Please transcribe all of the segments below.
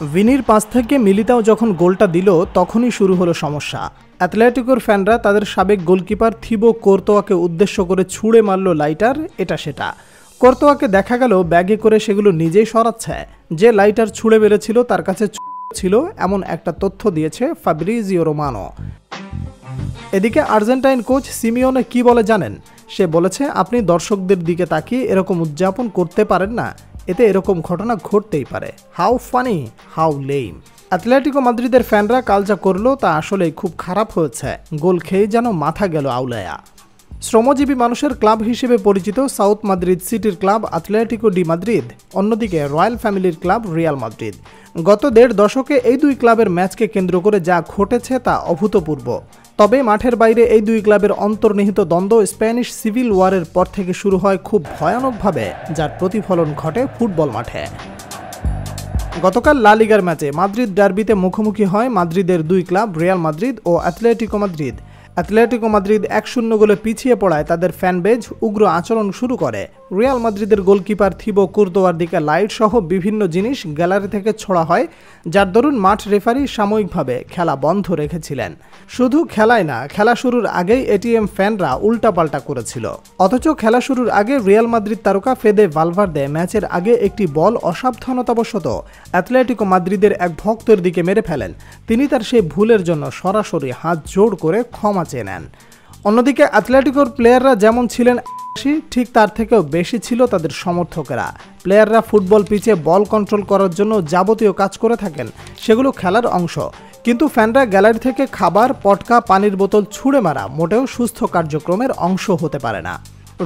ভিনির pass থেকে Militao যখন গোলটা দিল তখনই শুরু হলো সমস্যা। অ্যাথলেটিকোর ফ্যানরা তাদের সাবেক গোলকিপার থিবো কোর্তোয়াকে উদ্দেশ্য করে ছুঁড়ে মারল লাইটার, এটা সেটা। কোর্তোয়াকে দেখা গেল ব্যাগে করে সেগুলো নিজেই সরাচ্ছে। যে লাইটার ছুঁড়ে বেড়েছিল তার কাছে ছিল এমন একটা তথ্য দিয়েছে ফাব্রিজিও রোমানো। এদিকে আর্জেন্টাইন কোচ সিমিওনে কি বলে জানেন? সে বলেছে, আপনি দর্শকদের দিকে তাকিয়ে এরকম উদযাপন করতে পারেন না, এতে এরকম ঘটনা ঘটতেই পারে। How funny, how lame. অ্যাথলেটিকো মাদ্রিদের ফ্যানরা কাল যা করলো তা আসলেই খুব খারাপ হয়েছে। গোল খেয়ে যেন মাথা গেল আউলায়া। শ্রমজীবী মানুষের ক্লাব হিসেবে পরিচিত সাউথ মাদ্রিদ সিটির ক্লাব অ্যাথলেটিকো ডি মাদ্রিদ, অন্যদিকে রয়্যাল ফ্যামিলির ক্লাব রিয়াল মাদ্রিদ। গত ১.৫ দশকে এই দুই ক্লাবের ম্যাচকে কেন্দ্র করে যা ঘটেছে তা অভূতপূর্ব। তবে মাঠের বাইরে এই দুই ক্লাবের অন্তর্নিহিত দ্বন্দ্ব স্প্যানিশ সিভিল ওয়ারের পর থেকে শুরু হয় খুব ভয়ানকভাবে, যার প্রতিফলন ঘটে ফুটবল মাঠে। গতকাল লা লিগার ম্যাচে মাদ্রিদ ডার্বিতে মুখোমুখি হয় মাদ্রিদের দুই ক্লাব রিয়াল মাদ্রিদ ও অ্যাথলেটিকো মাদ্রিদ। অ্যাথলেটিকো মাদ্রিদ ১-০ গোলে পিছিয়ে পড়ায় তাদের ফ্যানবেজ উগ্র আচরণ শুরু করে। রিয়াল মাদ্রিদের গোলকিপার থিবো কোর্তোয়ার দিকে লাইট সহ বিভিন্ন জিনিস গ্যালারি থেকে ছোড়া হয়, যার দরুন মাঠ রেফারি সাময়িকভাবে খেলা বন্ধ রেখেছিলেন। শুধু খেলায় না, খেলা শুরুর আগেই এটিএম ফ্যানরা উল্টাপাল্টা করেছিল। অথচ খেলা শুরুর আগে রিয়াল মাদ্রিদ তারকা ফেদে ভালভার্দে ম্যাচের আগে একটি বল অসাবধানতাবশত অ্যাথলেটিকো মাদ্রিদের এক ভক্তের দিকে মেরে ফেলেন। তিনি তার সেই ভুলের জন্য সরাসরি হাত জোড় করে ক্ষমা চেয়ে নেন। অন্যদিকে অ্যাথলেটিকোর প্লেয়াররা যেমন ছিলেন ঠিক তার থেকেও বেশি ছিল তাদের সমর্থকেরা। প্লেয়াররা ফুটবল পিচে বল কন্ট্রোল করার জন্য যাবতীয় কাজ করে থাকেন, সেগুলো খেলার অংশ। কিন্তু ফ্যানরা গ্যালারি থেকে খাবার, পটকা, পানির বোতল ছুঁড়ে মারা মোটেও সুস্থ কার্যক্রমের অংশ হতে পারে না।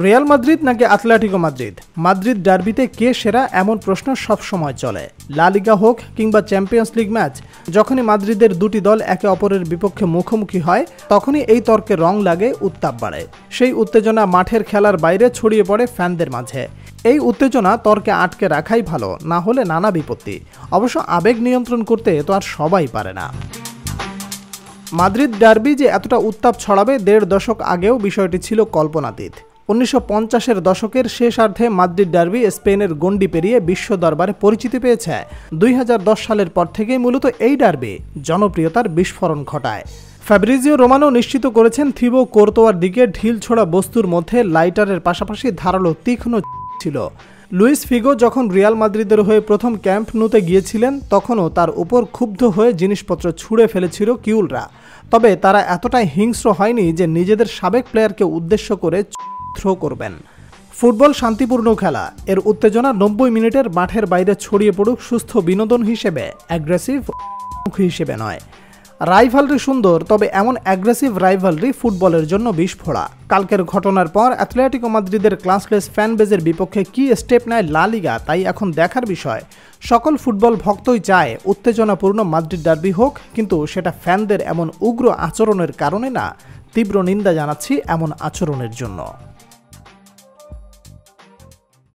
রিয়াল মাদ্রিদ নাকি অ্যাথলেটিকো মাদ্রিদ? মাদ্রিদ ডার্বিতে কে সেরা এমন প্রশ্ন সবসময় চলে। লা লিগা হোক কিংবা চ্যাম্পিয়ন্স লিগ ম্যাচ, যখনই মাদ্রিদের দুটি দল একে অপরের বিপক্ষে মুখোমুখি হয় তখনই এই তর্কে রং লাগে, উত্তাপ বাড়ে। সেই উত্তেজনা মাঠের খেলার বাইরে ছড়িয়ে পড়ে ফ্যানদের মাঝে। এই উত্তেজনা তর্কে আটকে রাখাই ভালো, না হলে নানা বিপত্তি। অবশ্য আবেগ নিয়ন্ত্রণ করতে তো আর সবাই পারে না। মাদ্রিদ ডার্বি যে এতটা উত্তাপ ছড়াবে ১.৫ দশক আগেও বিষয়টি ছিল কল্পনাতীত। ১৯৫০-এর দশকের শেষার্ধে মাদ্রিদ ডার্বি স্পেনের গণ্ডি পেরিয়ে বিশ্ব দরবারে পরিচিতি পেয়েছে। ২০১০ সালের পর থেকেই মূলত এই ডার্বি জনপ্রিয়তার বিস্ফোরণ ঘটায়। ফাব্রিজিও রোমানো নিশ্চিত করেছেন, থিবো কোর্তোয়ার দিকে ঢিল ছোড়া বস্তুর মধ্যে লাইটারের পাশাপাশি ধারালো তীক্ষ্ণ ছিল। লুইস ফিগো যখন রিয়াল মাদ্রিদের হয়ে প্রথম ক্যাম্প নুতে গিয়েছিলেন তখনও তার উপর ক্ষুব্ধ হয়ে জিনিসপত্র ছুঁড়ে ফেলেছিল কিউলরা। তবে তারা এতটাই হিংস্র হয়নি যে নিজেদের সাবেক প্লেয়ারকে উদ্দেশ্য করে থ্রো করবেন। ফুটবল শান্তিপূর্ণ খেলা, এর উত্তেজনা ৯০ মিনিটের মাঠের বাইরে ছড়িয়ে পড়ুক সুস্থ বিনোদন হিসেবে, অ্যাগ্রেসিভ হিসেবে নয়। রাইভালরি সুন্দর, তবে এমন অ্যাগ্রেসিভ রাইভালরি ফুটবলের জন্য বিস্ফোরা। কালকের ঘটনার পর অ্যাথলেটিকো মাদ্রিদের ক্লাসলেস ফ্যানবেজের বিপক্ষে কি স্টেপ নেয় লা লিগা, তাই এখন দেখার বিষয়। সকল ফুটবল ভক্তই চায় উত্তেজনাপূর্ণ মাদ্রিদ ডার্বি হোক, কিন্তু সেটা ফ্যানদের এমন উগ্র আচরণের কারণে না। তীব্র নিন্দা জানাচ্ছি এমন আচরণের জন্য।